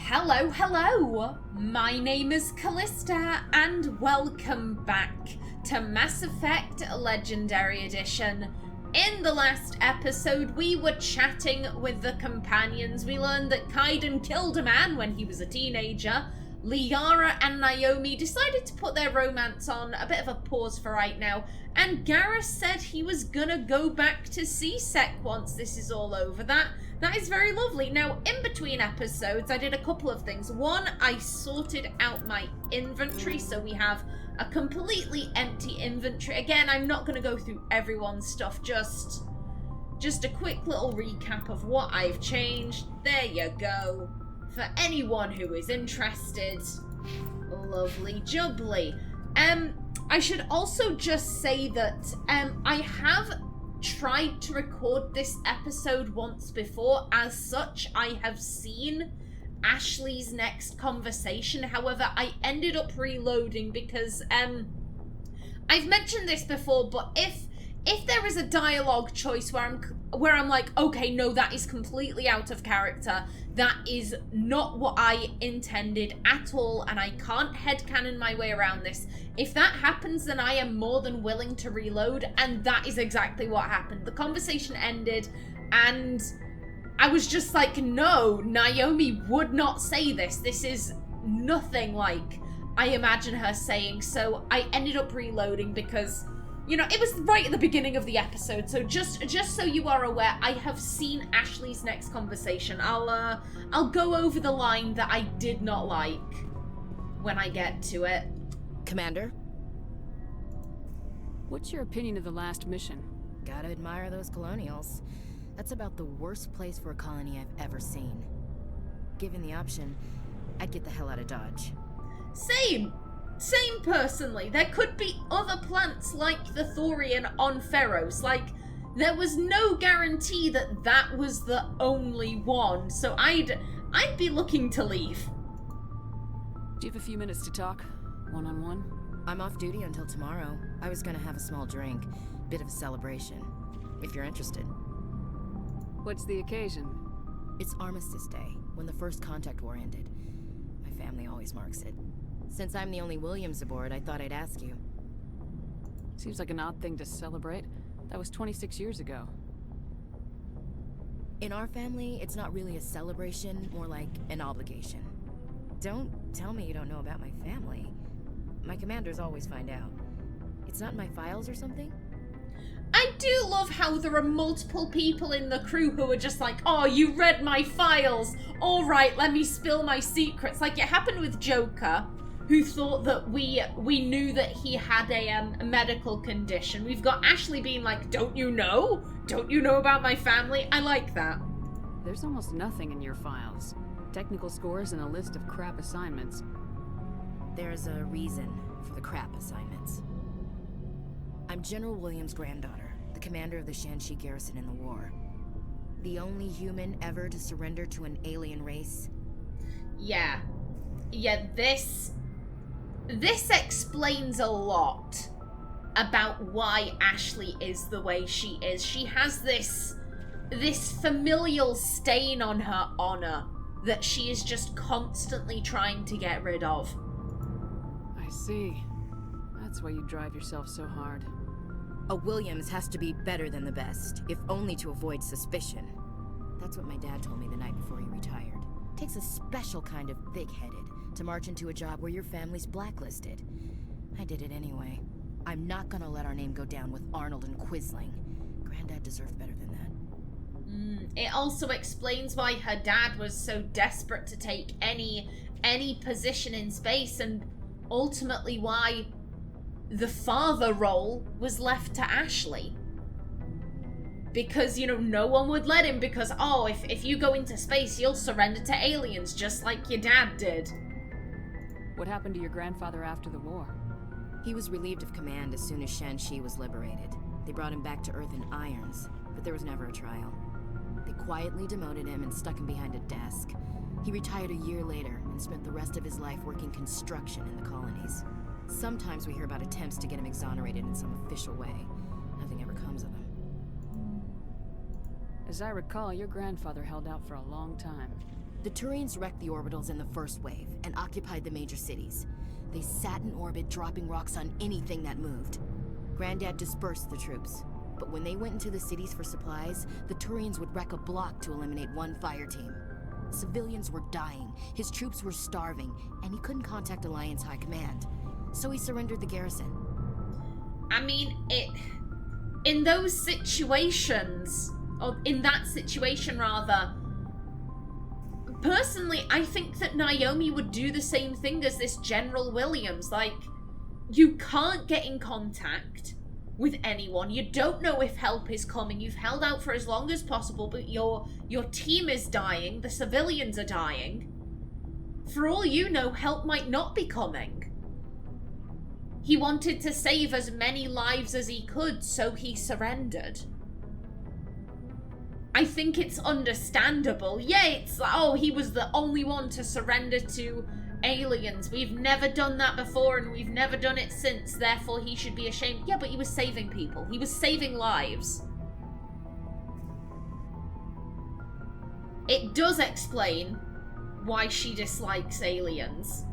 Hello, hello! My name is Kallista, and welcome back to Mass Effect Legendary Edition. In the last episode, we were chatting with the companions. We learned that Kaiden killed a man when he was a teenager. Liara and Naomi decided to put their romance on a bit of a pause for right now, and Garrus said he was gonna go back to CSEC once this is all over. That is very lovely. Now, in between episodes, I did a couple of things. One, I sorted out my inventory, so we have a completely empty inventory. Again, I'm not going to go through everyone's stuff, just a quick little recap of what I've changed. There you go. For anyone who is interested. Lovely jubbly. I should also just say that I have tried to record this episode once before. As such, I have seen Ashley's next conversation. However, I ended up reloading because I've mentioned this before, but if there is a dialogue choice where I'm like, okay, no, that is completely out of character, that is not what I intended at all, and I can't headcanon my way around this. If that happens, then I am more than willing to reload, and that is exactly what happened. The conversation ended, and I was just like, no, Naomi would not say this. This is nothing like I imagine her saying, so I ended up reloading because, you know, it was right at the beginning of the episode, so just so you are aware, I have seen Ashley's next conversation. I'll go over the line that I did not like when I get to it. Commander? What's your opinion of the last mission? Gotta admire those colonials. That's about the worst place for a colony I've ever seen. Given the option, I'd get the hell out of Dodge. Same personally. There could be other plants like the Thorian on Feros. Like, there was no guarantee that that was the only one, so I'd be looking to leave. Do you have a few minutes to talk? One-on-one? I'm off duty until tomorrow. I was gonna have a small drink. Bit of a celebration. If you're interested. What's the occasion? It's Armistice Day, when the First Contact War ended. My family always marks it. Since I'm the only Williams aboard, I thought I'd ask you. Seems like an odd thing to celebrate. That was 26 years ago. In our family, it's not really a celebration, more like an obligation. Don't tell me you don't know about my family. My commanders always find out. It's not in my files or something? I do love how there are multiple people in the crew who are just like, oh, you read my files. All right, let me spill my secrets. Like it happened with Joker, who thought that we knew that he had a medical condition. We've got Ashley being like, don't you know? Don't you know about my family? I like that. There's almost nothing in your files. Technical scores and a list of crap assignments. There's a reason for the crap assignments. I'm General Williams' granddaughter, the commander of the Shanxi garrison in the war. The only human ever to surrender to an alien race. Yeah, this explains a lot about why Ashley is the way she is. She has this familial stain on her honor that she is just constantly trying to get rid of. I see. That's why you drive yourself so hard. A Williams has to be better than the best, if only to avoid suspicion. That's what my dad told me the night before he retired. Takes a special kind of big-headed to march into a job where your family's blacklisted. I did it anyway. I'm not gonna let our name go down with Arnold and Quisling. Granddad deserved better than that. It also explains why her dad was so desperate to take any position in space, and ultimately why the father role was left to Ashley. Because, you know, no one would let him because, oh, if you go into space, you'll surrender to aliens just like your dad did. What happened to your grandfather after the war? He was relieved of command as soon as Shanxi was liberated. They brought him back to Earth in irons, but there was never a trial. They quietly demoted him and stuck him behind a desk. He retired a year later and spent the rest of his life working construction in the colonies. Sometimes we hear about attempts to get him exonerated in some official way. Nothing ever comes of them. As I recall, your grandfather held out for a long time. The Turians wrecked the orbitals in the first wave and occupied the major cities. They sat in orbit, dropping rocks on anything that moved. Granddad dispersed the troops, but when they went into the cities for supplies, the Turians would wreck a block to eliminate one fire team. Civilians were dying, his troops were starving, and he couldn't contact Alliance High Command. So he surrendered the garrison. I mean, in those situations, or in that situation rather, personally, I think that Naomi would do the same thing as this General Williams. Like, you can't get in contact with anyone. You don't know if help is coming. You've held out for as long as possible, but your team is dying. The civilians are dying. For all you know, help might not be coming. He wanted to save as many lives as he could, so he surrendered. I think it's understandable. Yeah, it's like, oh, he was the only one to surrender to aliens. We've never done that before and we've never done it since, therefore he should be ashamed. Yeah, but he was saving people. He was saving lives. It does explain why she dislikes aliens.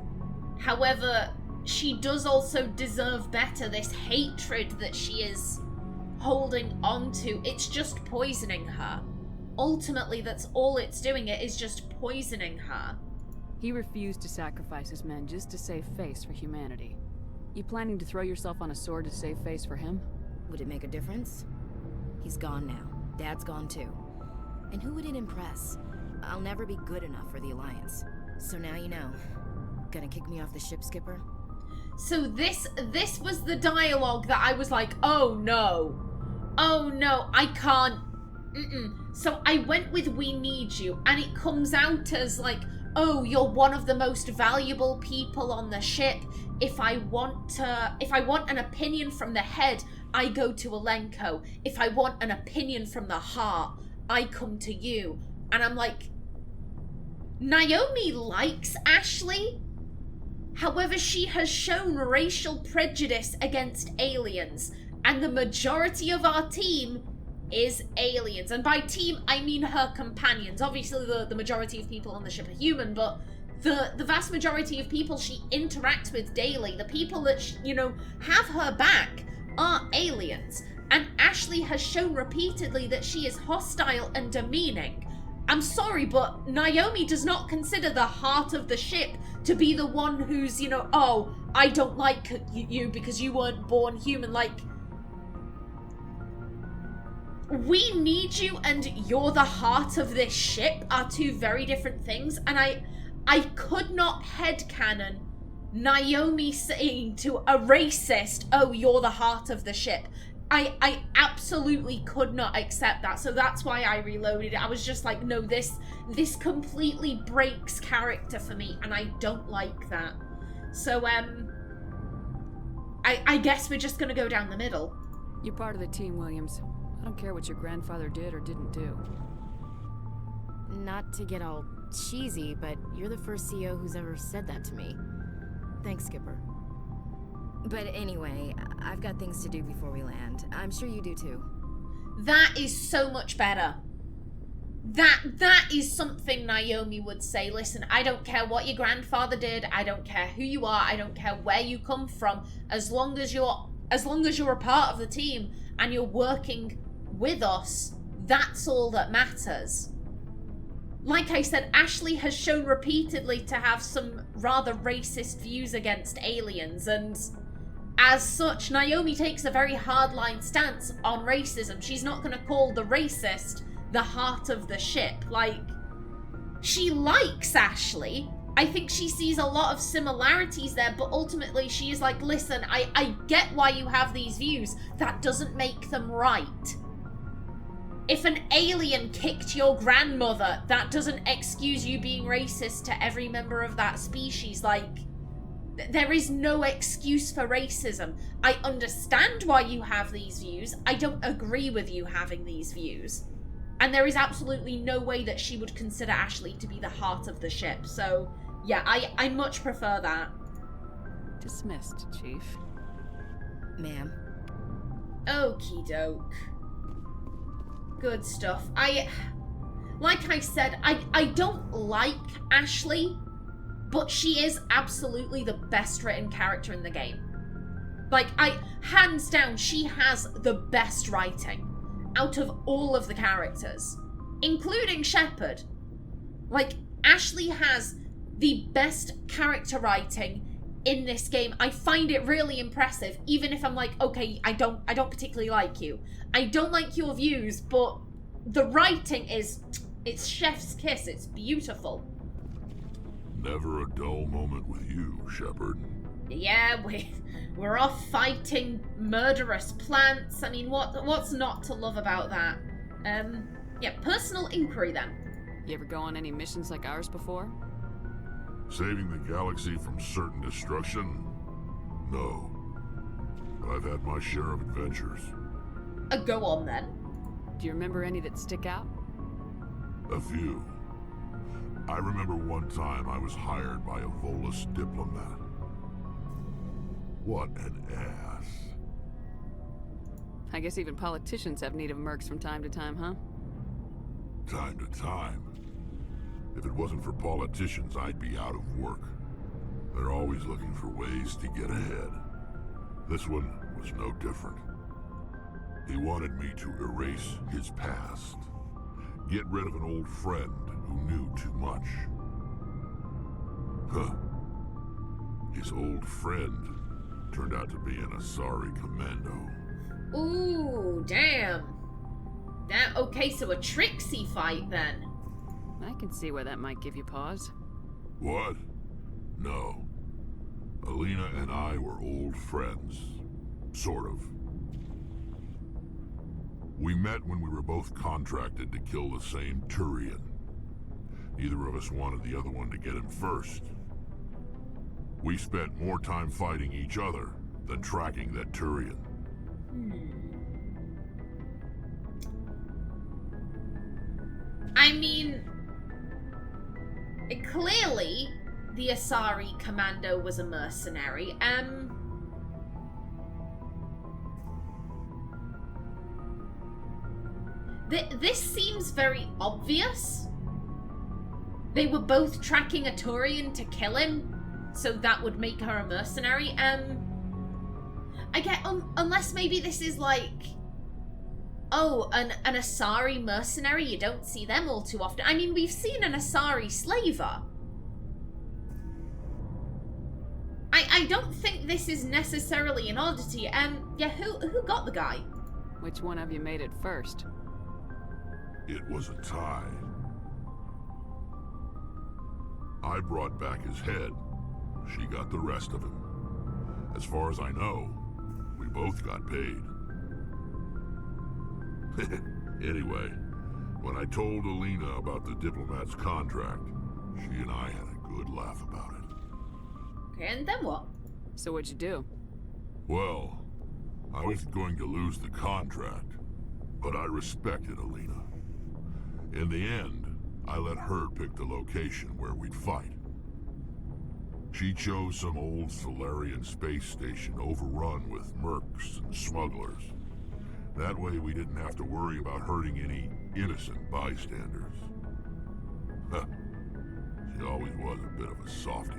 However, she does also deserve better. This hatred that she is holding on to, it's just poisoning her. Ultimately, that's all it's doing. It is just poisoning her. He refused to sacrifice his men just to save face for humanity. You planning to throw yourself on a sword to save face for him? Would it make a difference? He's gone now. Dad's gone too. And who would it impress? I'll never be good enough for the Alliance. So now you know. Gonna kick me off the ship, Skipper? So this was the dialogue that I was like, oh no. Oh no, I can't. So I went with "we need you," and it comes out as like, oh, you're one of the most valuable people on the ship. If I want an opinion from the head, I go to Alenko. If I want an opinion from the heart, I come to you. And I'm like, Naomi likes Ashley. However, she has shown racial prejudice against aliens, and the majority of our team is aliens. And by team, I mean her companions. Obviously, the majority of people on the ship are human, but the vast majority of people she interacts with daily, the people that, have her back, are aliens. And Ashley has shown repeatedly that she is hostile and demeaning. I'm sorry, but Naomi does not consider the heart of the ship to be the one who's, oh, I don't like you because you weren't born human. Like, we need you and you're the heart of this ship are two very different things. And I could not headcanon Naomi saying to a racist, oh, you're the heart of the ship. I absolutely could not accept that. So that's why I reloaded it. I was just like, no, this completely breaks character for me, and I don't like that. So, I guess we're just gonna go down the middle. You're part of the team, Williams. I don't care what your grandfather did or didn't do. Not to get all cheesy, but you're the first CO who's ever said that to me. Thanks, Skipper. But anyway, I've got things to do before we land. I'm sure you do too. That is so much better. That is something Naomi would say. Listen, I don't care what your grandfather did. I don't care who you are. I don't care where you come from. As long as you're a part of the team and you're working with us, that's all that matters. Like I said, Ashley has shown repeatedly to have some rather racist views against aliens, and as such, Naomi takes a very hardline stance on racism. She's not going to call the racist the heart of the ship. Like, she likes Ashley. I think she sees a lot of similarities there, but ultimately she is like, listen, I get why you have these views. That doesn't make them right. If an alien kicked your grandmother, that doesn't excuse you being racist to every member of that species. Like, there is no excuse for racism. I understand why you have these views. I don't agree with you having these views. And there is absolutely no way that she would consider Ashley to be the heart of the ship. So, yeah, I much prefer that. Dismissed, Chief. Ma'am. Okie doke. Good stuff. like I said, I don't like Ashley, but she is absolutely the best written character in the game. Like, hands down, she has the best writing out of all of the characters, including Shepard. Like, Ashley has the best character writing in this game. I find it really impressive, even if I'm like, okay, I don't particularly like you. I don't like your views, but the writing it's chef's kiss. It's beautiful. Never a dull moment with you, Shepard. Yeah, we're off fighting murderous plants. I mean, what's not to love about that? Yeah, personal inquiry then. You ever go on any missions like ours before? Saving the galaxy from certain destruction? No. But I've had my share of adventures. Go on then. Do you remember any that stick out? A few. I remember one time I was hired by a Volus diplomat. What an ass. I guess even politicians have need of mercs from time to time, huh? Time to time. If it wasn't for politicians, I'd be out of work. They're always looking for ways to get ahead. This one was no different. He wanted me to erase his past. Get rid of an old friend who knew too much. Huh. His old friend turned out to be an Asari commando. Ooh, damn. Okay, so a tricksy fight then. I can see where that might give you pause. What? No. Alina and I were old friends. Sort of. We met when we were both contracted to kill the same Turian. Neither of us wanted the other one to get him first. We spent more time fighting each other than tracking that Turian. I mean, clearly the Asari commando was a mercenary. This seems very obvious. They were both tracking a Turian to kill him, so that would make her a mercenary. I get, unless maybe this is like, oh, an Asari mercenary, you don't see them all too often. I mean, we've seen an Asari slaver. I don't think this is necessarily an oddity. Yeah, who got the guy? Which one of you made it first? It was a tie. I brought back his head. She got the rest of him. As far as I know, we both got paid. Anyway, when I told Alina about the diplomat's contract, she and I had a good laugh about it. Okay, and then what? So what'd you do? Well, I was going to lose the contract, but I respected Alina. In the end, I let her pick the location where we'd fight. She chose some old Solarian space station overrun with mercs and smugglers. That way we didn't have to worry about hurting any innocent bystanders. Huh. She always was a bit of a softie.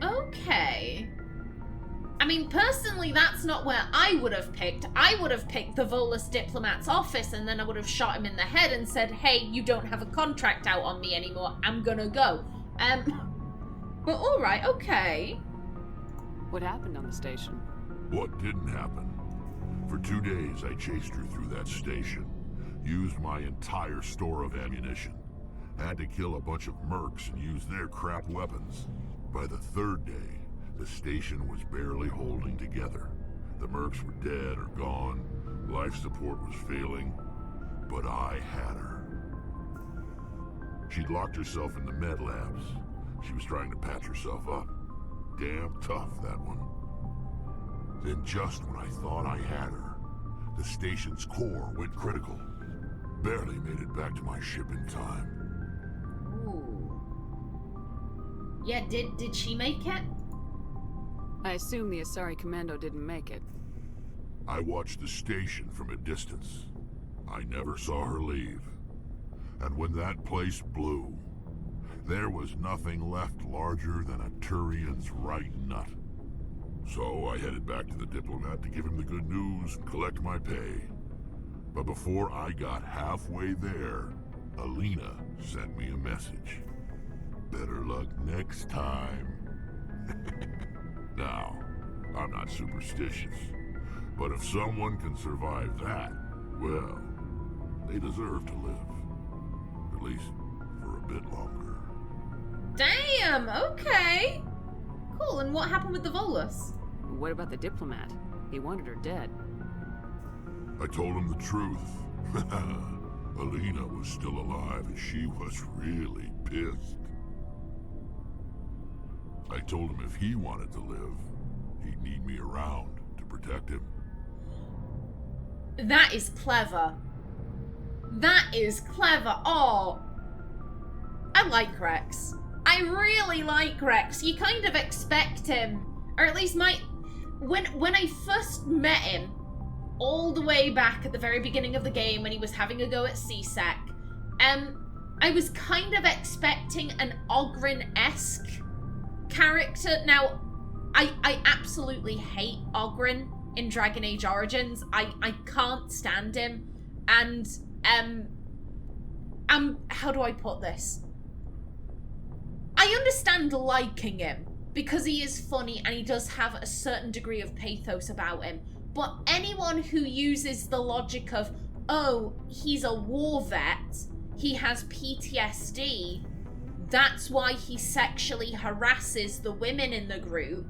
Okay. I mean, personally, that's not where I would have picked. I would have picked the Volus diplomat's office, and then I would have shot him in the head and said, hey, you don't have a contract out on me anymore. I'm gonna go. But alright, okay. What happened on the station? What didn't happen? For 2 days, I chased her through that station. Used my entire store of ammunition. Had to kill a bunch of mercs and use their crap weapons. By the 3rd day, the station was barely holding together. The mercs were dead or gone. Life support was failing. But I had her. She'd locked herself in the med labs. She was trying to patch herself up. Damn tough, that one. Then just when I thought I had her, the station's core went critical. Barely made it back to my ship in time. Ooh. Yeah, did she make it? I assume the Asari commando didn't make it. I watched the station from a distance. I never saw her leave. And when that place blew, there was nothing left larger than a Turian's right nut. So I headed back to the diplomat to give him the good news and collect my pay. But before I got halfway there, Alina sent me a message. Better luck next time. Now, I'm not superstitious, but if someone can survive that, well, they deserve to live. At least for a bit longer. Damn, okay. Cool, and what happened with the Volus? What about the diplomat? He wanted her dead. I told him the truth. Alina was still alive and she was really pissed. I told him if he wanted to live, he'd need me around to protect him. That is clever. That is clever. Oh, I like Wrex. I really like Wrex. You kind of expect him, or at least when I first met him, all the way back at the very beginning of the game when he was having a go at CSEC, I was kind of expecting an Ogryn-esque character. Now, I absolutely hate Ogryn in Dragon Age Origins. I can't stand him, and how do I put this? I understand liking him because he is funny and he does have a certain degree of pathos about him. But anyone who uses the logic of, oh, he's a war vet, he has PTSD, that's why he sexually harasses the women in the group,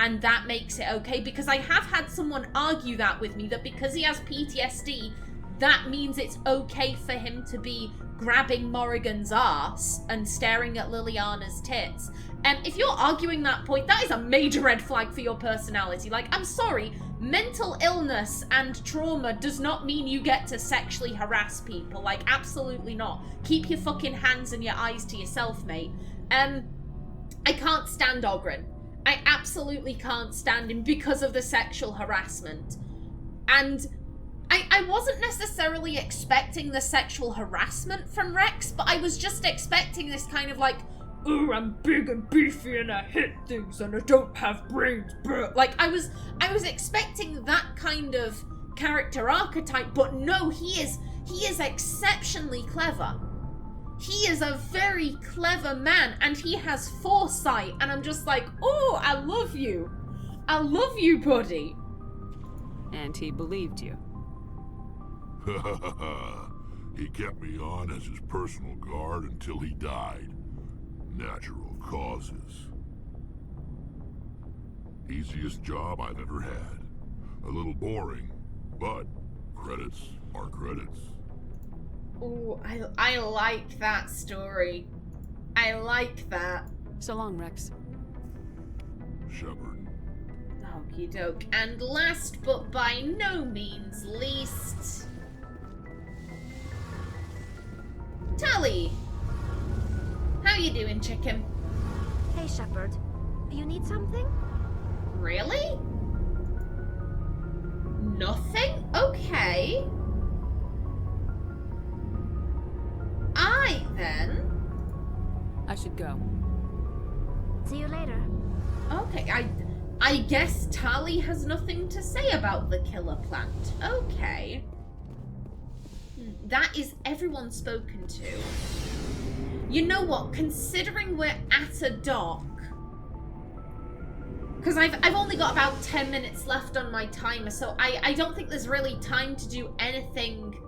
and that makes it okay, because I have had someone argue that with me, that because he has PTSD, that means it's okay for him to be grabbing Morrigan's ass and staring at Liliana's tits. If you're arguing that point, that is a major red flag for your personality. Like, I'm sorry, mental illness and trauma does not mean you get to sexually harass people. Like, absolutely not. Keep your fucking hands and your eyes to yourself, mate. I can't stand Ogryn. I absolutely can't stand him because of the sexual harassment. And I wasn't necessarily expecting the sexual harassment from Wrex, but I was just expecting this kind of like, oh, I'm big and beefy and I hit things and I don't have brains, bruh. Like, I was expecting that kind of character archetype, but no, he is exceptionally clever. He is a very clever man, and he has foresight, and I'm just like, oh, I love you. I love you, buddy. And he believed you. He kept me on as his personal guard until he died. Natural causes. Easiest job I've ever had. A little boring, but credits are credits. Oh, I like that story. I like that. So long, Wrex. Shepard. Okie doke. And last but by no means least, Tali. How you doing, chicken? Hey, Shepard. You need something? Really? Nothing? Okay. Then. I should go. See you later. Okay, I guess Tali has nothing to say about the killer plant. Okay. That is everyone spoken to. You know what? Considering we're at a dock, because I've only got about 10 minutes left on my timer, so I don't think there's really time to do anything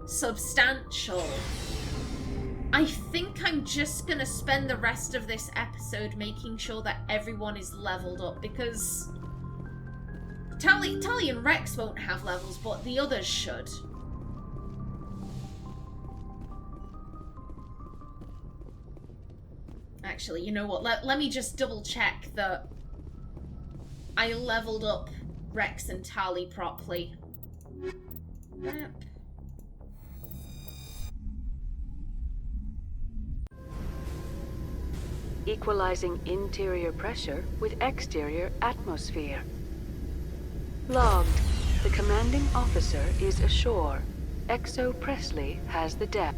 substantial. I think I'm just gonna spend the rest of this episode making sure that everyone is leveled up, because Tali and Wrex won't have levels, but the others should. Actually, you know what? Let me just double check that I leveled up Wrex and Tali properly. Yep. Equalizing interior pressure with exterior atmosphere. Logged. The commanding officer is ashore. Exo Presley has the depth.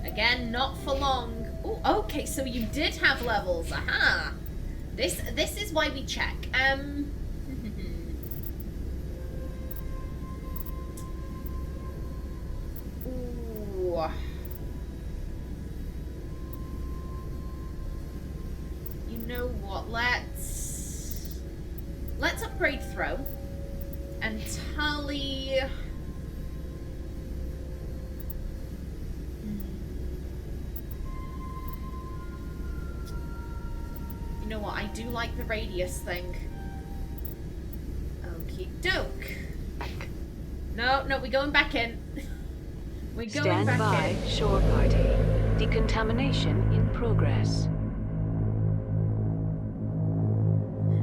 Again, not for long. Oh, okay, so you did have levels. Aha. This is why we check. Ooh. You know what? Let's upgrade throw and tally. You know what? I do like the radius thing. Okie doke. No, we're going back in. We're going Stand by, in. shore party. Decontamination in progress.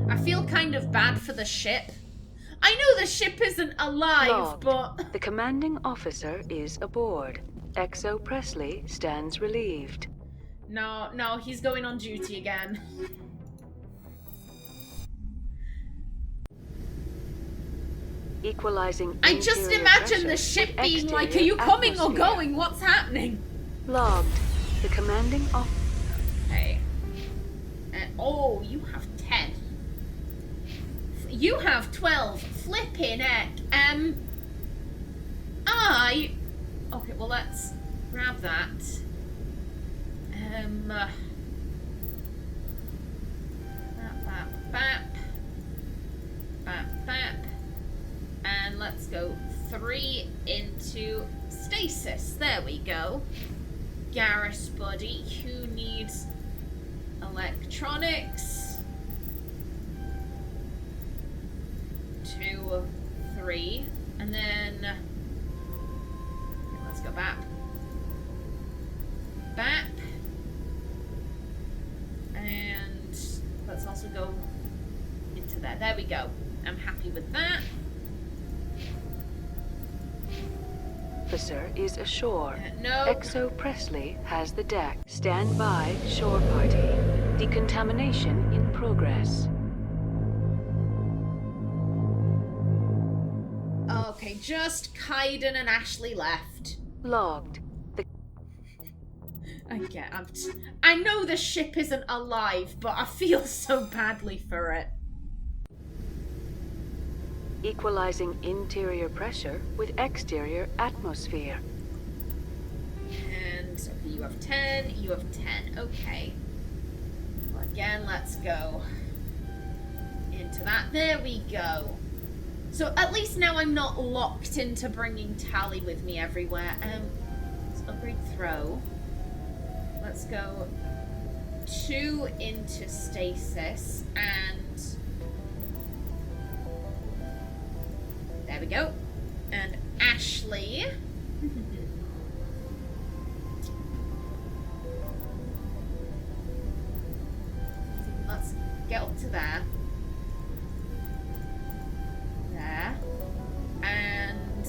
I feel kind of bad for the ship. I know the ship isn't alive, Logged. but... The commanding officer is aboard. Exo Presley stands relieved. No, he's going on duty again. Equalizing I just interior imagine the pressure ship with being like, are exterior you coming or atmosphere. going? What's happening? Logged. The commanding officer. Okay. Oh, you have 10. You have 12. Flipping heck. Okay, well, let's grab that. Bap. And let's go 3 into stasis. There we go. Garrus buddy, who needs electronics? 2, 3, and then okay, let's go bap. And let's also go into there. There we go. I'm happy with that. Officer is ashore. No. Exo Presley has the deck. Stand by, shore party. Decontamination in progress. Okay, just Kaiden and Ashley left. Logged. I know the ship isn't alive, but I feel so badly for it. Equalizing interior pressure with exterior atmosphere. And okay, you have 10, you have 10. Okay. Well, again, let's go into that. There we go. So at least now I'm not locked into bringing Tally with me everywhere. Let's upgrade throw. Let's go 2 into stasis and there we go. And Ashley. Let's get up to there. There. And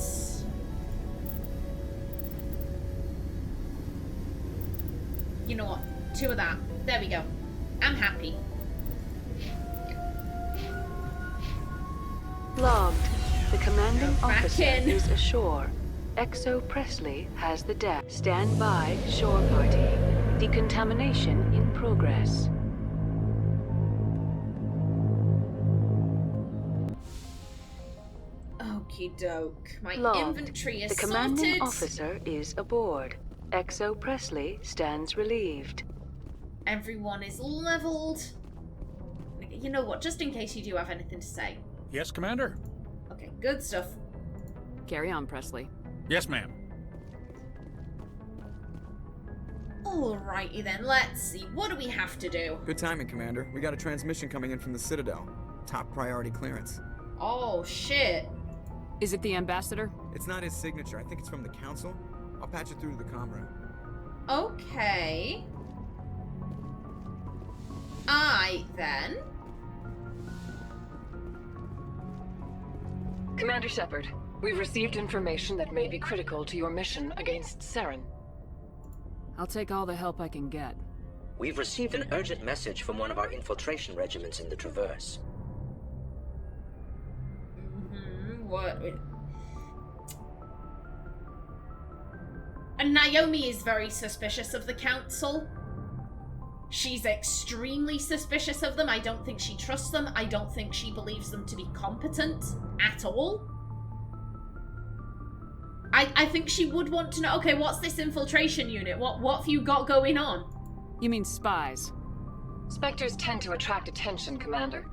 you know what? 2 of that. There we go. I'm happy. Logged. The commanding Go back officer in. is ashore. Exo Presley has the deck. Stand by, shore party. Decontamination in progress. Okie doke. My Logged. inventory is The commanding sorted. officer is aboard. Exo Presley stands relieved. Everyone is leveled. You know what? Just in case you do have anything to say. Yes, Commander? Okay, good stuff. Carry on, Presley. Yes, ma'am. Alrighty then, let's see. What do we have to do? Good timing, Commander. We got a transmission coming in from the Citadel. Top priority clearance. Oh, shit. Is it the ambassador? It's not his signature. I think it's from the Council. I'll patch it through to the comm room. Okay. Then. Commander Shepard, we've received information that may be critical to your mission against Saren. I'll take all the help I can get. We've received an urgent message from one of our infiltration regiments in the Traverse. What? And Naomi is very suspicious of the council. She's extremely suspicious of them. I don't think she trusts them. I don't think she believes them to be competent at all. I think she would want to know, okay, what's this infiltration unit? What have you got going on? You mean spies? Spectres tend to attract attention, Commander,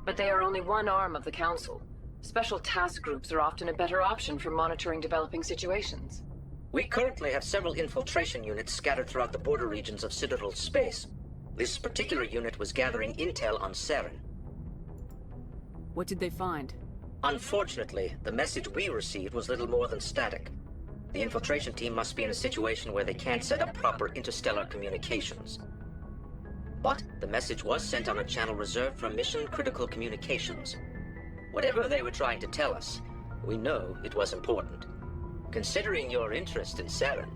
but they are only one arm of the Council. Special task groups are often a better option for monitoring developing situations. We currently have several infiltration units scattered throughout the border regions of Citadel space. This particular unit was gathering intel on Saren. What did they find? Unfortunately, the message we received was little more than static. The infiltration team must be in a situation where they can't set up proper interstellar communications. But the message was sent on a channel reserved for mission-critical communications. Whatever they were trying to tell us, we know it was important. Considering your interest in Saren,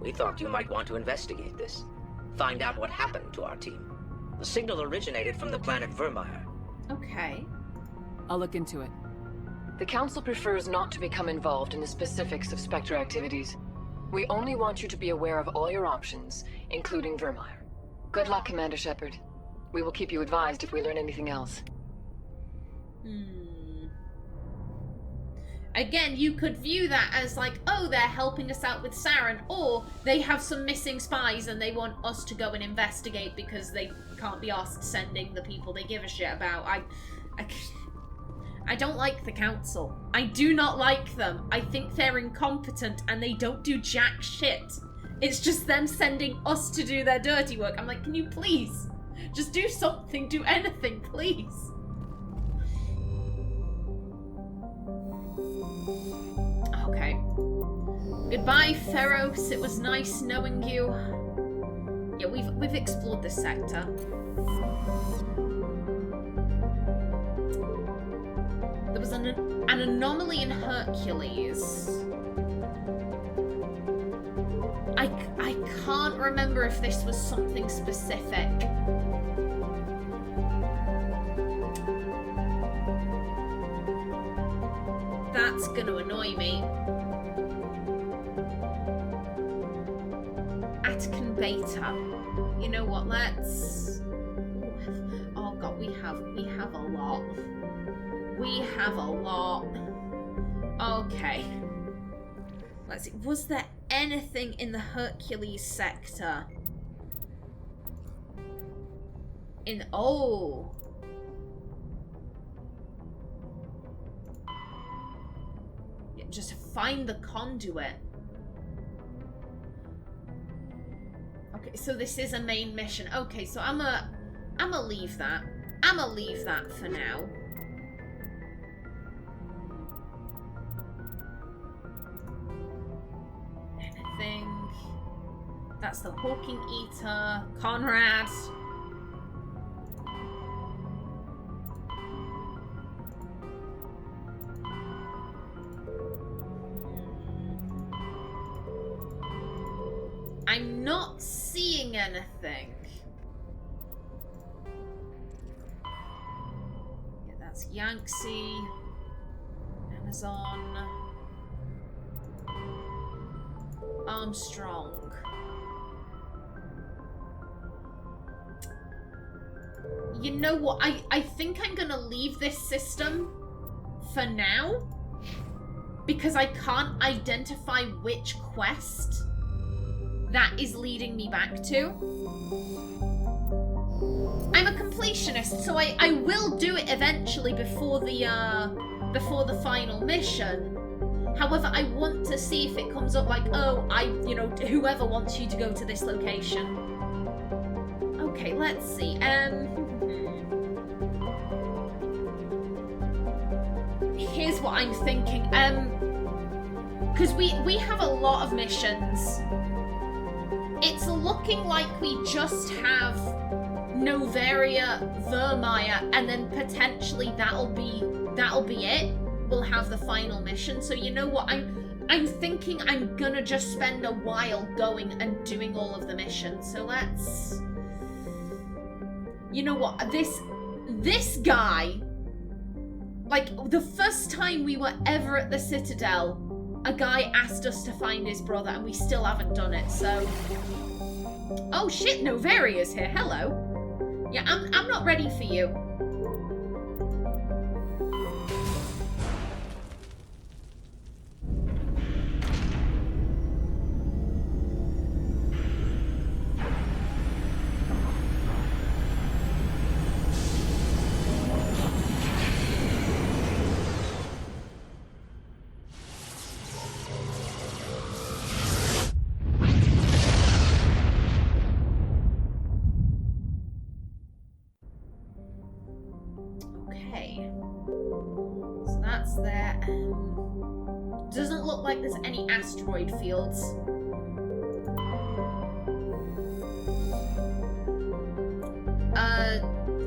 we thought you might want to investigate this. Find out what happened to our team. The signal originated from the planet Vermeer. Okay. I'll look into it. The Council prefers not to become involved in the specifics of Spectre activities. We only want you to be aware of all your options, including Vermeer. Good luck, Commander Shepard. We will keep you advised if we learn anything else. Again, you could view that as like, oh, they're helping us out with Saren, or they have some missing spies and they want us to go and investigate because they can't be asked sending the people they give a shit about. I don't like the Council. I do not like them. I think they're incompetent and they don't do jack shit. It's just them sending us to do their dirty work. I'm like, can you please just do something, do anything, please? Okay. Goodbye, Feros. It was nice knowing you. Yeah, we've explored this sector. There was an anomaly in Hercules. I can't remember if this was something specific. That's gonna annoy me. Atkin Beta. You know what, let's... Oh god, we have a lot. We have a lot. Okay. Let's see. Was there anything in the Hercules sector? Oh. Yeah, just find the conduit. Okay, so this is a main mission. Okay, so I'ma leave that. I'ma leave that for now. That's the Hawking Eater, Conrad. I'm not seeing anything. Yeah, that's Yangtze, Amazon, Armstrong. You know what? I think I'm gonna leave this system for now because I can't identify which quest that is leading me back to. I'm a completionist, so I will do it eventually before the final mission. However, I want to see if it comes up like, oh, whoever wants you to go to this location. Okay, let's see. Here's what I'm thinking. Because we have a lot of missions. It's looking like we just have Novaria, Vermeer, and then potentially that'll be it. We'll have the final mission. So you know what? I'm thinking I'm gonna just spend a while going and doing all of the missions. So let's... You know what? This guy, like, the first time we were ever at the Citadel, a guy asked us to find his brother and we still haven't done it, so... Oh shit, Novaria's here, hello. Yeah, I'm not ready for you. There. Doesn't look like there's any asteroid fields.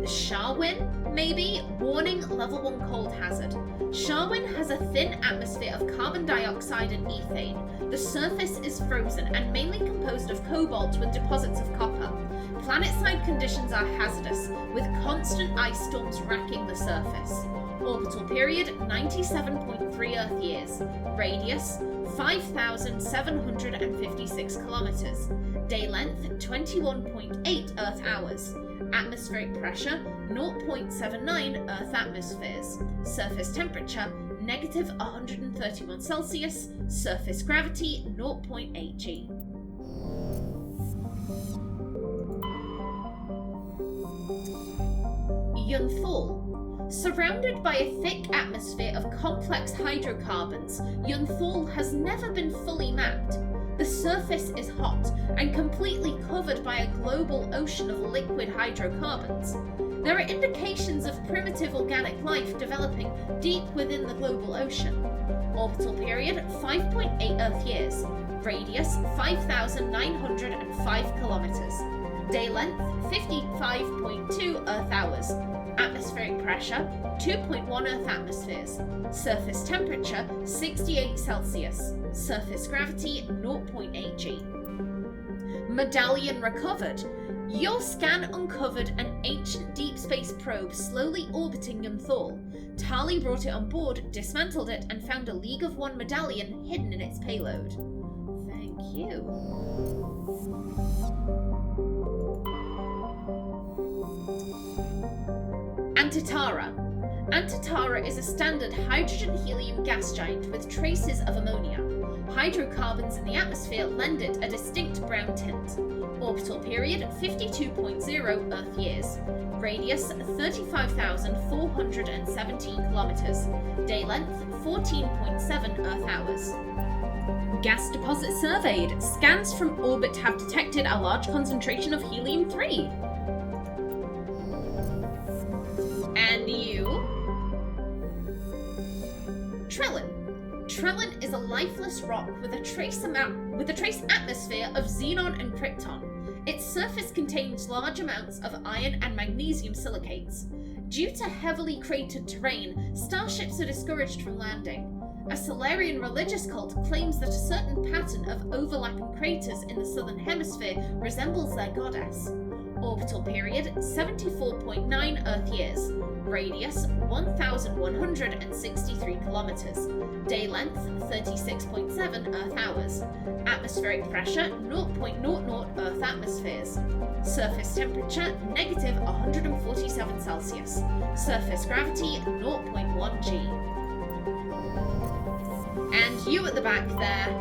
Sharwin, maybe? Warning, level 1 cold hazard. Sharwin has a thin atmosphere of carbon dioxide and ethane. The surface is frozen and mainly composed of cobalt with deposits of copper. Planet-side conditions are hazardous, with constant ice storms racking the surface. Orbital period, 97.3 Earth years. Radius, 5,756 kilometers. Day length, 21.8 Earth hours. Atmospheric pressure, 0.79 Earth atmospheres. Surface temperature, negative 131 Celsius. Surface gravity, 0.8 G. Yunthal. Surrounded by a thick atmosphere of complex hydrocarbons, Yunthal has never been fully mapped. The surface is hot and completely covered by a global ocean of liquid hydrocarbons. There are indications of primitive organic life developing deep within the global ocean. Orbital period, 5.8 Earth years. Radius, 5,905 kilometers. Day length, 55.2 Earth hours. Atmospheric pressure, 2.1 Earth atmospheres. Surface temperature, 68 Celsius. Surface gravity, 0.8 G. Medallion recovered. Your scan uncovered an ancient deep space probe slowly orbiting Yunthal. Tali brought it on board, dismantled it, and found a League of One medallion hidden in its payload. Thank you. Antitara. Antitara is a standard hydrogen-helium gas giant with traces of ammonia. Hydrocarbons in the atmosphere lend it a distinct brown tint. Orbital period, 52.0 Earth years. Radius, 35,417 kilometers. Day length, 14.7 Earth hours. Gas deposit surveyed. Scans from orbit have detected a large concentration of helium-3. And you? Trellin. Trellin is a lifeless rock with a trace atmosphere of xenon and krypton. Its surface contains large amounts of iron and magnesium silicates. Due to heavily cratered terrain, starships are discouraged from landing. A Solarian religious cult claims that a certain pattern of overlapping craters in the southern hemisphere resembles their goddess. Orbital period, 74.9 Earth years. Radius, 1,163 kilometers. Day length, 36.7 Earth hours. Atmospheric pressure, 0.00 Earth atmospheres. Surface temperature, negative 147 Celsius. Surface gravity, 0.1 G. And you at the back there.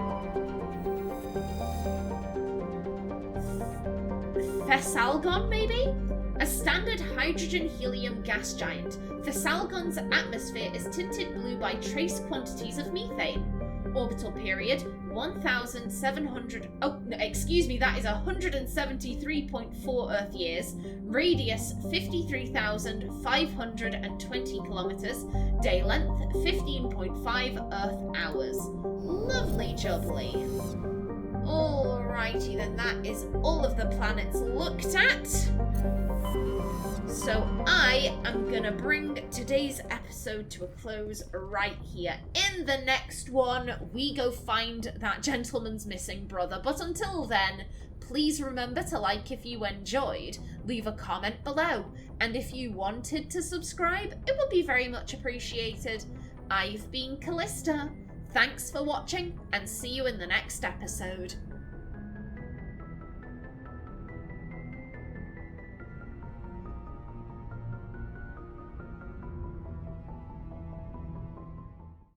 Thessalgon, maybe? A standard hydrogen-helium gas giant, Thessalgon's atmosphere is tinted blue by trace quantities of methane. Orbital period, 1,700... Oh, no, excuse me, that is 173.4 Earth years. Radius, 53,520 kilometers. Day length, 15.5 Earth hours. Lovely jubbly. Alrighty then, that is all of the planets looked at. So I am gonna bring today's episode to a close right here. In the next one, we go find that gentleman's missing brother. But until then, please remember to like if you enjoyed, leave a comment below, and if you wanted to subscribe, it would be very much appreciated. I've been Kallista. Thanks for watching, and see you in the next episode.